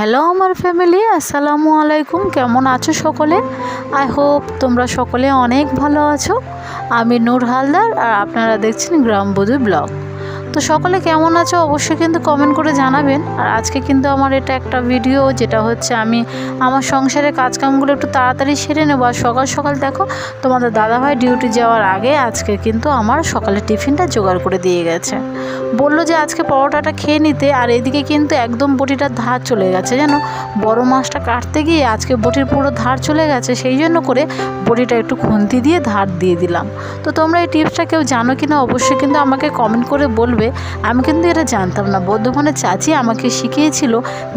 Hello আমার family, আসসালামু আলাইকুম। কেমন আছো সকলে? আই হোপ তোমরা সকলে অনেক ভালো আছো। আমি নূর হালদার আর আপনারা দেখছেন গ্রামবধূ ব্লগ। তো সকলে কেমন আছো অবশ্যই কিন্তু কমেন্ট করে জানাবেন। আর আজকে কিন্তু আমার এটা একটা ভিডিও, যেটা হচ্ছে আমি আমার সংসারের কাজকামগুলো একটু তাড়াতাড়ি সেরে নেবো। আর সকাল সকাল দেখো তোমাদের দাদাভাই ডিউটি যাওয়ার আগে আজকে কিন্তু আমার সকালে টিফিনটা জোগাড় করে দিয়ে গেছে। বললো যে আজকে পরোটাটা খেয়ে নিতে। আর এদিকে কিন্তু একদম বটিটার ধার চলে গেছে, যেন বড় মাছটা কাটতে গিয়ে আজকে বটির পুরো ধার চলে গেছে। সেই জন্য করে বটিটা একটু খুন্তি দিয়ে ধার দিয়ে দিলাম। তো তোমরা এই টিপসটা কেউ জানো কি না অবশ্যই কিন্তু আমাকে কমেন্ট করে বলবে। আমি কিন্তু এটা জানতাম না। বর্ধমানের চাচি আমাকে শিখিয়েছিল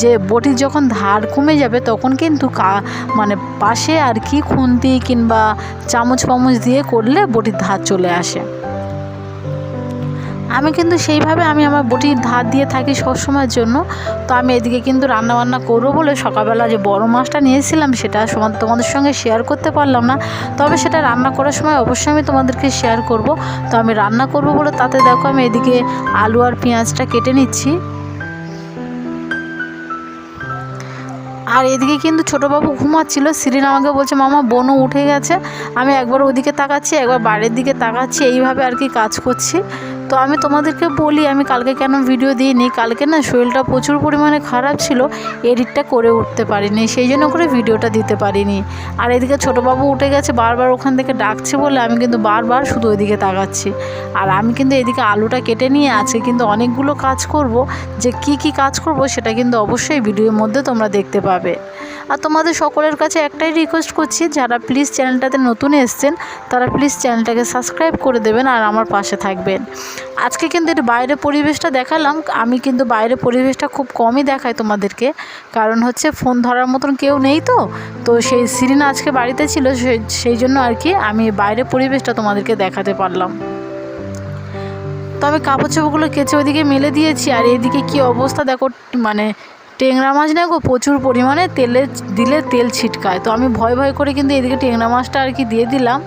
যে বটির যখন ধার কমে যাবে তখন কিন্তু মানে পাশে আর কি খুন্তি কিংবা চামচ দিয়ে করলে বটির ধার চলে আসে। আমি কিন্তু সেইভাবে আমি আমার বটির ধার দিয়ে থাকি সবসময়ের জন্য। তো আমি এদিকে কিন্তু রান্নাবান্না করবো বলে সকালবেলা যে বড় মাছটা নিয়েছিলাম সেটা তোমাদের সঙ্গে শেয়ার করতে পারলাম না, তবে সেটা রান্না করার সময় অবশ্যই আমি তোমাদেরকে শেয়ার করব। তো আমি রান্না করব বলে তাতে দেখো আমি এদিকে আলু আর পেঁয়াজটা কেটে নিচ্ছি। আর এদিকে কিন্তু ছোটোবাবু ঘুমাচ্ছিল। সিরিন আমাকে বলছে মামা বোনও উঠে গেছে। আমি একবার ওদিকে তাকাচ্ছি, একবার বাইরের দিকে তাকাচ্ছি, এইভাবে আর কি কাজ করছি। তো আমি তোমাদেরকে বলি আমি কালকে কেন ভিডিও দিইনি। কালকে না শরীরটা প্রচুর পরিমাণে খারাপ ছিল, এডিটটা করে উঠতে পারিনি, সেই জন্য করে ভিডিওটা দিতে পারিনি। আর এদিকে ছোটোবাবু উঠে গেছে, বারবার ওখান থেকে ডাকছে বলে আমি কিন্তু বারবার শুধু ওইদিকে তাকাচ্ছি। আর আমি কিন্তু এদিকে আলুটা কেটে নিয়ে আজকে কিন্তু অনেকগুলো কাজ করব। যে কি কাজ করব সেটা কিন্তু অবশ্যই ভিডিওর মধ্যে তোমরা দেখতে পাবে। আর তোমাদের সকলের কাছে একটাই রিকোয়েস্ট করছি, যারা প্লিজ চ্যানেলটাতে নতুন এসছেন তারা প্লিজ চ্যানেলটাকে সাবস্ক্রাইব করে দেবেন আর আমার পাশে থাকবেন। আজকে কিন্তু এর বাইরের পরিবেশটা দেখালাম। আমি কিন্তু বাইরের পরিবেশটা খুব কমই দেখাই তোমাদেরকে, কারণ হচ্ছে ফোন ধরার মতন কেউ নেই। তো সেই সিরিন আজকে বাড়িতে ছিল, সেই জন্য আর কি আমি বাইরের পরিবেশটা তোমাদেরকে দেখাতে পারলাম। তো আমি কাপড় চোপড়গুলো কেচে ওইদিকে মেলে দিয়েছি। আর এদিকে কি অবস্থা দেখো, মানে টেংরা মাছ না গো, প্রচুর পরিমাণে তেলে দিলে তেল ছিটকায়। তো আমি ভয় করে কিন্তু এদিকে টেংরা মাছটা আর কি দিয়ে দিলাম।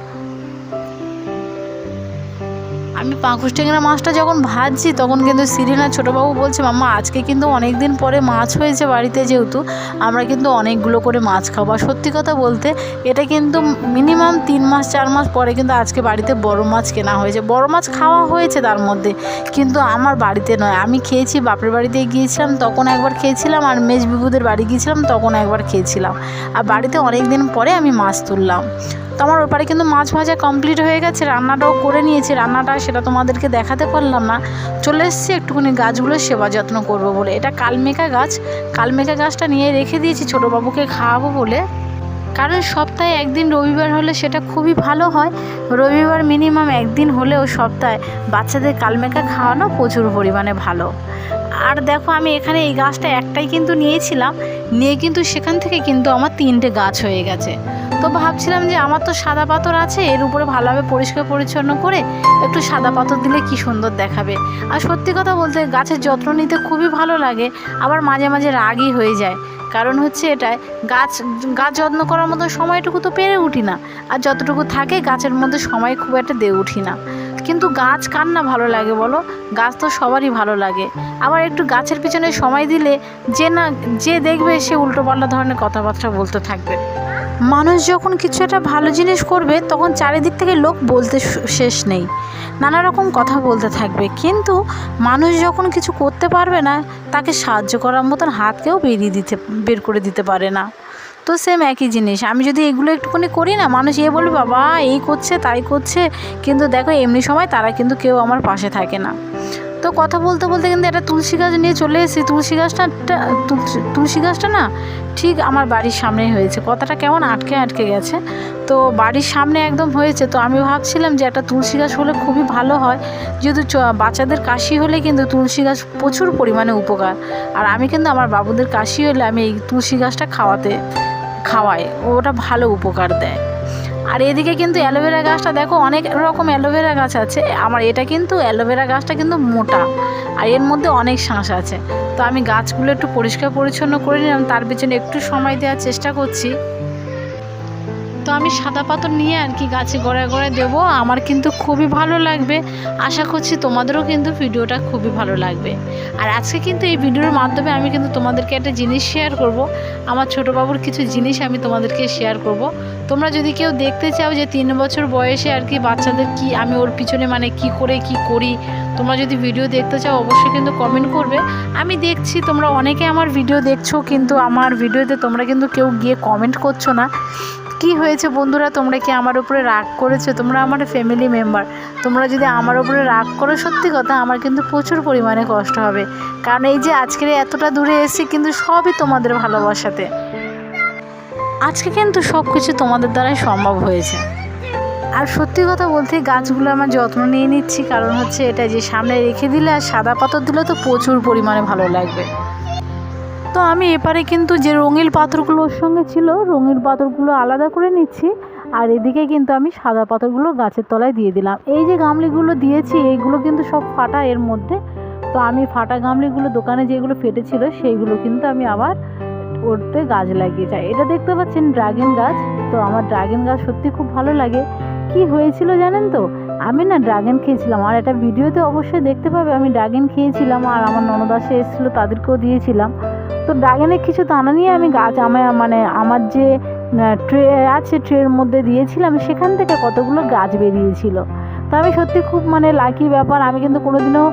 আমি পাঁকুশ টেংরা মাছটা যখন ভাজছি তখন কিন্তু সিরিনা ছোটোবাবু বলছে মাম্মা আজকে কিন্তু অনেক দিন পরে মাছ হয়েছে বাড়িতে, যেহেতু আমরা কিন্তু অনেকগুলো করে মাছ খাবো। আর সত্যি কথা বলতে এটা কিন্তু মিনিমাম 3 মাস 4 মাস পরে কিন্তু আজকে বাড়িতে বড় মাছ কেনা হয়েছে। বড় মাছ খাওয়া হয়েছে তার মধ্যে, কিন্তু আমার বাড়িতে নয়। আমি খেয়েছি বাপের বাড়িতে গিয়েছিলাম তখন একবার খেয়েছিলাম, আর মেজ বিবুদের বাড়ি গিয়েছিলাম তখন একবার খেয়েছিলাম। আর বাড়িতে অনেক দিন পরে আমি মাছ তুললাম। তো আমার ওপারে কিন্তু মাছ ভাজা কমপ্লিট হয়ে গেছে, রান্নাটাও করে নিয়েছি। রান্নাটা সেটা তোমাদেরকে দেখাতে পারলাম না। চলে এসেছি একটুখানি গাছগুলোর সেবা যত্ন করব বলে। এটা কালমেঘা গাছ, কালমেঘা গাছটা নিয়ে রেখে দিয়েছি ছোটোবাবুকে খাওয়াবো বলে। কারণ সপ্তাহে একদিন রবিবার হলে সেটা খুবই ভালো হয়। রবিবার মিনিমাম একদিন হলেও সপ্তাহে বাচ্চাদের কালমেঘা খাওয়ানো প্রচুর পরিমাণে ভালো। আর দেখো আমি এখানে এই গাছটা একটাই কিন্তু নিয়েছিলাম, নিয়ে কিন্তু সেখান থেকে কিন্তু আমার 3টে গাছ হয়ে গেছে। তো ভাবছিলাম যে আমার তো সাদা পাথর আছে, এর উপরে ভালোভাবে পরিষ্কার পরিচ্ছন্ন করে একটু সাদা পাথর দিলে কি সুন্দর দেখাবে। আর সত্যি কথা বলতে গাছের যত্ন নিতে খুবই ভালো লাগে, আবার মাঝে মাঝে রাগই হয়ে যায়। কারণ হচ্ছে এটাই গাছ যত্ন করার মতো সময়টুকু তো পেরে উঠি না, আর যতটুকু থাকে গাছের মধ্যে সময় খুব একটা দিয়ে উঠি না। কিন্তু গাছ কার না ভালো লাগে বলো, গাছ তো সবারই ভালো লাগে। আবার একটু গাছের পিছনে সময় দিলে যে দেখবে সে উল্টোপাল্টা ধরনের কথাবার্তা বলতে থাকবে। মানুষ যখন কিছু একটা ভালো জিনিস করবে তখন চারিদিক থেকে লোক বলতে শেষ নেই, নানা রকম কথা বলতে থাকবে। কিন্তু মানুষ যখন কিছু করতে পারবে না তাকে সাহায্য করার মতন হাত কেউ বের করে দিতে পারে না। তো সেম একই জিনিস, আমি যদি এগুলো একটুখানি করি না, মানুষ বলবে বাবা এই করছে তাই করছে, কিন্তু দেখো এমনি সময় তারা কিন্তু কেউ আমার পাশে থাকে না। তো কথা বলতে কিন্তু একটা তুলসী গাছ নিয়ে চলে এসেছি। তুলসী গাছটা না ঠিক আমার বাড়ির সামনেই হয়েছে। কথাটা কেমন আটকে গেছে, তো বাড়ির সামনে একদম হয়েছে। তো আমি ভাবছিলাম যে একটা তুলসী গাছ হলে খুবই ভালো হয়, যেহেতু বাচ্চাদের কাশি হলে কিন্তু তুলসী গাছ প্রচুর পরিমাণে উপকার। আর আমি কিন্তু আমার বাবুদের কাশি হলে আমি এই তুলসী গাছটা খাওয়াই, ওটা ভালো উপকার দেয়। আর এদিকে কিন্তু অ্যালোভেরা গাছটা দেখো, অনেক রকম অ্যালোভেরা গাছ আছে। আমার এটা কিন্তু অ্যালোভেরা গাছটা কিন্তু মোটা, আর এর মধ্যে অনেক শাঁস আছে। তো আমি গাছগুলো একটু পরিষ্কার পরিচ্ছন্ন করে নিলাম, তার পিছনে একটু সময় দেওয়ার চেষ্টা করছি। তো আমি সাদা পাথর নিয়ে আর কি গাছে গোড়ায় গোড়ায় দেবো। আমার কিন্তু খুবই ভালো লাগবে, আশা করছি তোমাদেরও কিন্তু ভিডিওটা খুবই ভালো লাগবে। আর আজকে কিন্তু এই ভিডিওর মাধ্যমে আমি কিন্তু তোমাদেরকে একটা জিনিস শেয়ার করব, আমার ছোটো বাবুর কিছু জিনিস আমি তোমাদেরকে শেয়ার করব। তোমরা যদি কেউ দেখতে চাও যে 3 বছর বয়সে আর কি বাচ্চাদের কি আমি ওর পিছনে মানে কি করে কি করি, তোমরা যদি ভিডিও দেখতে চাও অবশ্যই কিন্তু কমেন্ট করবে। আমি দেখছি তোমরা অনেকে আমার ভিডিও দেখছো, কিন্তু আমার ভিডিওতে তোমরা কিন্তু কেউ গিয়ে কমেন্ট করছো না। কি হয়েছে বন্ধুরা, তোমরা কি আমার উপরে রাগ করেছো? তোমরা আমার ফ্যামিলি মেম্বার, তোমরা যদি আমার উপরে রাগ করো সত্যি কথা আমার কিন্তু প্রচুর পরিমাণে কষ্ট হবে। কারণ এই যে আজকের এতটা দূরে এসেছি কিন্তু সবই তোমাদের ভালোবাসাতে। আজকে কিন্তু সব কিছু তোমাদের দ্বারাই সম্ভব হয়েছে। আর সত্যি কথা বলতে গাছগুলো আমার যত্ন নিয়ে নিচ্ছি, কারণ হচ্ছে এটা যে সামনে রেখে দিলে আর সাদা পাথর দিলে তো প্রচুর পরিমাণে ভালো লাগবে। তো আমি এপারে কিন্তু যে রঙিন পাথরগুলো ওর সঙ্গে ছিল, রঙিন পাথরগুলো আলাদা করে নিচ্ছি, আর এদিকে কিন্তু আমি সাদা পাথরগুলো গাছের তলায় দিয়ে দিলাম। এই যে গামলিগুলো দিয়েছি এইগুলো কিন্তু সব ফাটা এর মধ্যে, তো আমি ফাটা গামলিগুলো দোকানে যেগুলো ফেটেছিল সেইগুলো কিন্তু আমি আবার ওরতে গাছ লাগিয়ে যাই। এটা দেখতে পাচ্ছেন ড্রাগন গাছ। তো আমার ড্রাগন গাছ সত্যি খুব ভালো লাগে। কি হয়েছিল জানেন তো, আমি না ড্রাগন খেয়েছিলাম, আর একটা ভিডিওতে অবশ্যই দেখতে পাবে আমি ড্রাগন খেয়েছিলাম, আর আমার ননদাসে এসেছিলো তাদেরকেও দিয়েছিলাম। তো ড্রাগনের কিছু দানা নিয়ে আমি গাছ আমার যে ট্রে আছে ট্রের মধ্যে দিয়েছিলাম, সেখান থেকে কতগুলো গাছ বেরিয়েছিল। তো আমি সত্যি খুব লাকি ব্যাপার। আমি কিন্তু কোনোদিনও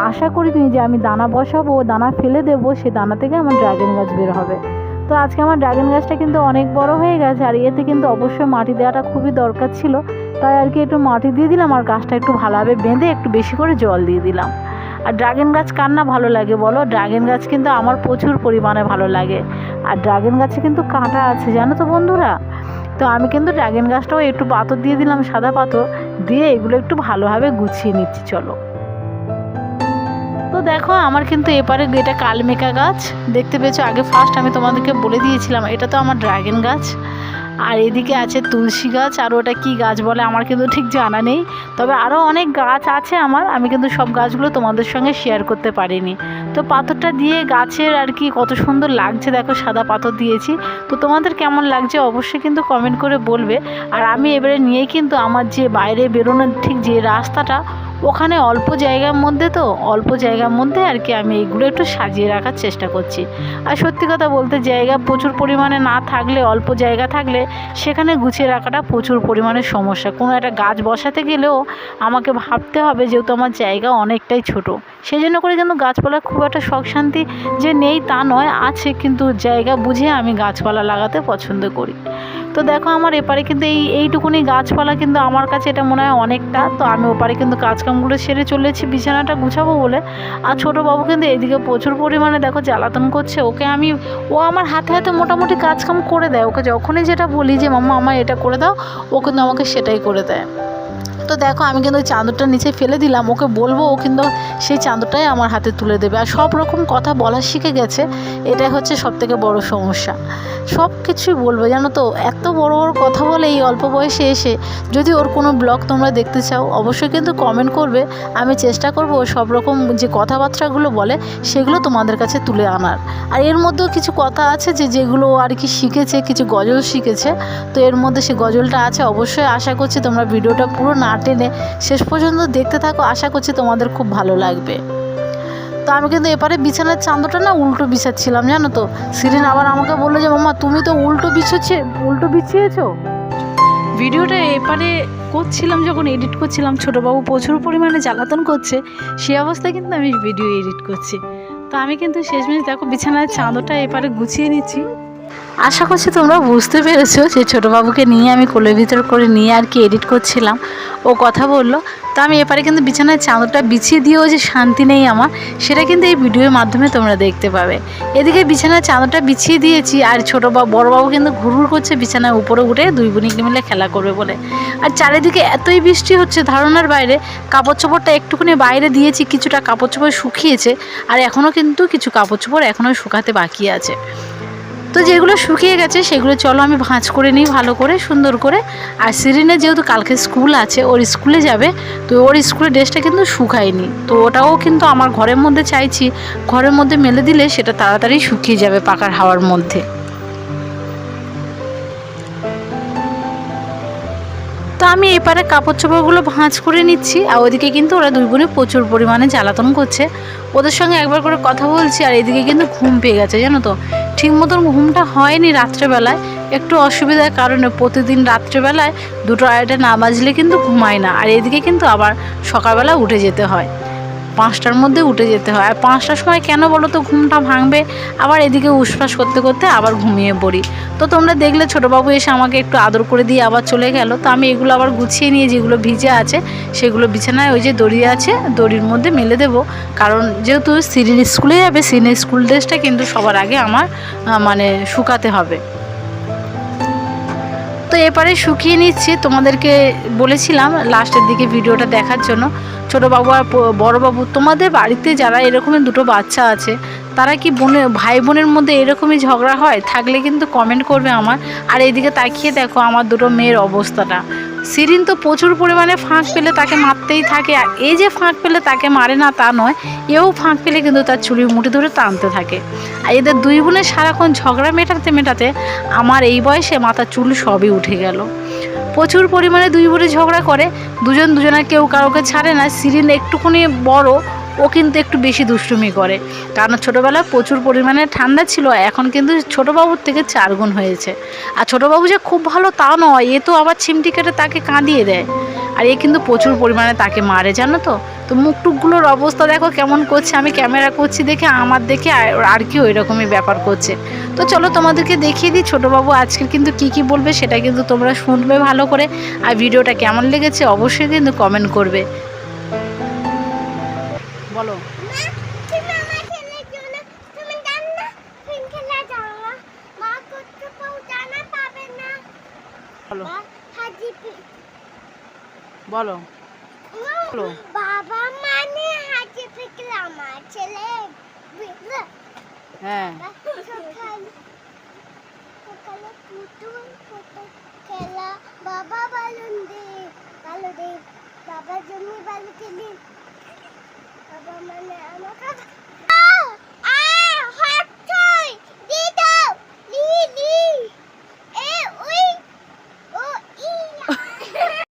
আশা করিনি যে আমি দানা বসাবো, দানা ফেলে দেবো, সে দানা থেকে আমার ড্রাগন গাছ বের হবে। তো আজকে আমার ড্রাগন গাছটা কিন্তু অনেক বড় হয়ে গেছে, আর এতে কিন্তু অবশ্যই মাটি দেওয়াটা খুবই দরকার ছিল, তাই আর কি একটু মাটি দিয়ে দিলাম, আর গাছটা একটু ভালোভাবে বেঁধে একটু বেশি করে জল দিয়ে দিলাম। আর ড্রাগন গাছ কার না ভালো লাগে বলো? ড্রাগন গাছ কিন্তু আমার প্রচুর পরিমাণে ভালো লাগে। আর ড্রাগন গাছে কিন্তু কাঁটা আছে জানো তো বন্ধুরা। তো আমি কিন্তু ড্রাগন গাছটাও একটু পাথর দিয়ে দিলাম, সাদা পাথর দিয়ে এগুলো একটু ভালোভাবে গুছিয়ে নিচ্ছি। চলো, তো দেখো আমার কিন্তু এপারে এটা কালমেকা গাছ দেখতে পেয়েছো। আগে ফার্স্ট আমি তোমাদেরকে বলে দিয়েছিলাম এটা তো আমার ড্রাগন গাছ। আর এদিকে আছে তুলসী গাছ, আর ওটা কি গাছ বলে আমার কিন্তু ঠিক জানা নেই, তবে আরও অনেক গাছ আছে আমার, আমি কিন্তু সব গাছগুলো তোমাদের সঙ্গে শেয়ার করতে পারিনি। তো পাথরটা দিয়ে গাছের আর কি কত সুন্দর লাগছে, দেখো সাদা পাথর দিয়েছি। তো তোমাদের কেমন লাগছে অবশ্যই কিন্তু কমেন্ট করে বলবে। আর আমি এবারে নিয়ে কিন্তু আমার যে বাইরে বেরোনোর ঠিক যে রাস্তাটা, ওখানে অল্প জায়গার মধ্যে আর কি আমি এইগুলো একটু সাজিয়ে রাখার চেষ্টা করছি। আর সত্যি কথা বলতে জায়গা প্রচুর পরিমাণে না থাকলে, অল্প জায়গা থাকলে সেখানে গুছিয়ে রাখাটা প্রচুর পরিমাণে সমস্যা। কোনো একটা গাছ বসাতে গেলেও আমাকে ভাবতে হবে, যেহেতু আমার জায়গা অনেকটাই ছোট, সেই জন্য করে কিন্তু গাছপালার খুব একটা শখ শান্তি যে নেই তা নয়, আছে, কিন্তু জায়গা বুঝে আমি গাছপালা লাগাতে পছন্দ করি। তো দেখো আমার এপারে কিন্তু এইটুকুনি গাছপালা কিন্তু আমার কাছে এটা মনে হয় অনেকটা। তো আমি ওপারে কিন্তু কাজকামগুলো সেরে চলেছি বিছানাটা গুছাবো বলে। আর ছোটো বাবু কিন্তু এইদিকে প্রচুর পরিমাণে দেখো জ্বালাতন করছে। ও আমার হাতে হাতে মোটামুটি কাজকাম করে দেয়। ওকে যখনই যেটা বলি যে মাম্মা আমার এটা করে দাও, ও কিন্তু আমাকে সেটাই করে দেয়। তো দেখো আমি কিন্তু ওই চাদরটা নিচে ফেলে দিলাম, ওকে বলবো ও কিন্তু সেই চাদরটাই আমার হাতে তুলে দেবে। আর সব রকম কথা বলা শিখে গেছে, এটাই হচ্ছে সবথেকে বড় সমস্যা। সব কিছুই বলবে জানো তো, এত বড় বড় কথা বলে এই অল্প বয়সে এসে। যদি ওর কোনো ব্লগ তোমরা দেখতে চাও অবশ্যই কিন্তু কমেন্ট করবে, আমি চেষ্টা করব সব রকম যে কথাবার্তাগুলো বলে সেগুলো তোমাদের কাছে তুলে আনার। আর এর মধ্যেও কিছু কথা আছে যেগুলো আর কি শিখেছে, কিছু গজল শিখেছে। তো এর মধ্যে সে গজলটা আছে, অবশ্যই আশা করছি তোমরা ভিডিওটা পুরো না টেনে শেষ পর্যন্ত দেখতে থাকো, আশা করছি তোমাদের খুব ভালো লাগবে। তো আমি কিন্তু এপারে বিছানার চাদরটা না উল্টো বিছাচ্ছিলাম জানো তো। সিরিন আবার আমাকে বললো যে মাম্মা তুমি তো উল্টো বিছিয়েছো। ভিডিওটা এপারে করছিলাম, যখন এডিট করছিলাম ছোটোবাবু প্রচুর পরিমাণে জ্বালাতন করছে, সেই অবস্থায় কিন্তু আমি ভিডিও এডিট করছি। তো আমি কিন্তু শেষমেশ দেখো বিছানার চাদরটা এপারে গুছিয়ে নিচ্ছি। আশা করছি তোমরা বুঝতে পেরেছো যে ছোটোবাবুকে নিয়ে আমি কোলের ভিতর করে নিয়ে আর কি এডিট করছিলাম, ও কথা বললো। তো আমি এপারে কিন্তু বিছানার চাদরটা বিছিয়ে দিয়েও যে শান্তি নেই আমার, সেটা কিন্তু এই ভিডিওর মাধ্যমে তোমরা দেখতে পাবে। এদিকে বিছানার চাদরটা বিছিয়ে দিয়েছি, আর বড়বাবু কিন্তু ঘুরঘুর করছে বিছানার উপরে উঠে, দুই বোনিকে মিলে খেলা করবে বলে। আর চারিদিকে এতই বৃষ্টি হচ্ছে ধারণার বাইরে। কাপড় চোপড়টা একটুখানি বাইরে দিয়েছি, কিছুটা কাপড় চোপড় শুকিয়েছে, আর এখনও কিন্তু কিছু কাপড় চোপড় এখনও শুকাতে বাকি আছে। তো যেগুলো শুকিয়ে গেছে সেগুলো চলো আমি ভাঁজ করে নিই ভালো করে সুন্দর করে। আর সিরিনের যেহেতু কালকে স্কুল আছে, ওর স্কুলে যাবে, তো ওর স্কুলের ড্রেসটা কিন্তু শুকায়নি, তো ওটাও কিন্তু আমার ঘরের মধ্যে চাইছি, ঘরের মধ্যে মেলে দিলে সেটা তাড়াতাড়ি শুকিয়ে যাবে পাখার হাওয়ার মধ্যে। তো আমি এপারে কাপড় চোপড়গুলো ভাঁজ করে নিচ্ছি, আর ওইদিকে কিন্তু ওরা দুই বোনে প্রচুর পরিমাণে জ্বালাতন করছে। ওদের সঙ্গে একবার করে কথা বলছি, আর এদিকে কিন্তু ঘুম পেয়ে গেছে জানো তো। ঠিক মতন ঘুমটা হয়নি রাত্রেবেলায়, একটু অসুবিধার কারণে প্রতিদিন রাত্রেবেলায় 2টো 2:30 না বাজলে কিন্তু ঘুমায় না। আর এদিকে কিন্তু আবার সকালবেলা উঠে যেতে হয়, 5টার মধ্যে উঠে যেতে হয়। আর 5টার সময় কেন বলো তো ঘুমটা ভাঙবে, আবার এদিকে উসফাস করতে করতে আবার ঘুমিয়ে পড়ি। তো তোমরা দেখলে ছোটোবাবু এসে আমাকে একটু আদর করে দিয়ে আবার চলে গেল। তো আমি এগুলো আবার গুছিয়ে নিয়ে যেগুলো ভিজে আছে সেগুলো বিছানায় ওই যে দড়ি আছে দড়ির মধ্যে মেলে দেবো, কারণ যেহেতু সিরির স্কুলে যাবে, সিরির স্কুল ড্রেসটা কিন্তু সবার আগে আমার মানে শুকাতে হবে। তো এপারে শুকিয়ে নিচ্ছি, তোমাদেরকে বলেছিলাম লাস্টের দিকে ভিডিওটা দেখার জন্য। ছোটোবাবু আর বড়োবাবু, তোমাদের বাড়িতে যারা এরকমই 2টো বাচ্চা আছে, তারা কি ভাই বোনের মধ্যে এরকমই ঝগড়া হয়? থাকলে কিন্তু কমেন্ট করবে আমার। আর এইদিকে তাকিয়ে দেখো আমার 2টো মেয়ের অবস্থাটা। সিরিন তো প্রচুর পরিমাণে ফাঁক পেলে তাকে মারতেই থাকে, আর এই যে ফাঁক পেলে তাকে মারে না তা নয়, এও ফাঁক পেলে কিন্তু তার চুড়ির মুঠি ধরে টানতে থাকে। আর এদের দুই বোনের সারাক্ষণ ঝগড়া মেটাতে মেটাতে আমার এই বয়সে মাথার চুল সবই উঠে গেল। প্রচুর পরিমাণে দুই বোনে ঝগড়া করে, দুজন দুজনের কেউ কাউকে ছাড়ে না। সিরিন একটুখানি বড়, ও কিন্তু একটু বেশি দুষ্টুমি করে, কারণ ছোটোবেলায় প্রচুর পরিমাণে ঠান্ডা ছিল, এখন কিন্তু ছোটোবাবুর থেকে 4 গুণ হয়েছে। আর ছোটোবাবু যে খুব ভালো তা নয়, এ তো আবার চিমটি কেটে তাকে কাঁদিয়ে দেয়, আর এ কিন্তু প্রচুর পরিমাণে তাকে মারে জানো তো। তো মুখটুকগুলোর অবস্থা দেখো কেমন করছে, আমি ক্যামেরা করছি দেখে আমার দেখে আর কি ওই রকমই ব্যাপার করছে। তো চলো তোমাদেরকে দেখিয়ে দিই ছোটোবাবু আজকের কিন্তু কি বলবে, সেটা কিন্তু তোমরা শুনবে ভালো করে। আর ভিডিওটা কেমন লেগেছে অবশ্যই কিন্তু কমেন্ট করবে। বলো। বলো বলো। বাবা মানে হাঁচি পিকলে আমার ছেলে হ্যাঁ সকালে পুতুল পুতুল খেলা, বাবা বালুন দে বালু দে, বাবার জন্য বালু খেলি, বাবা মানে আমাকে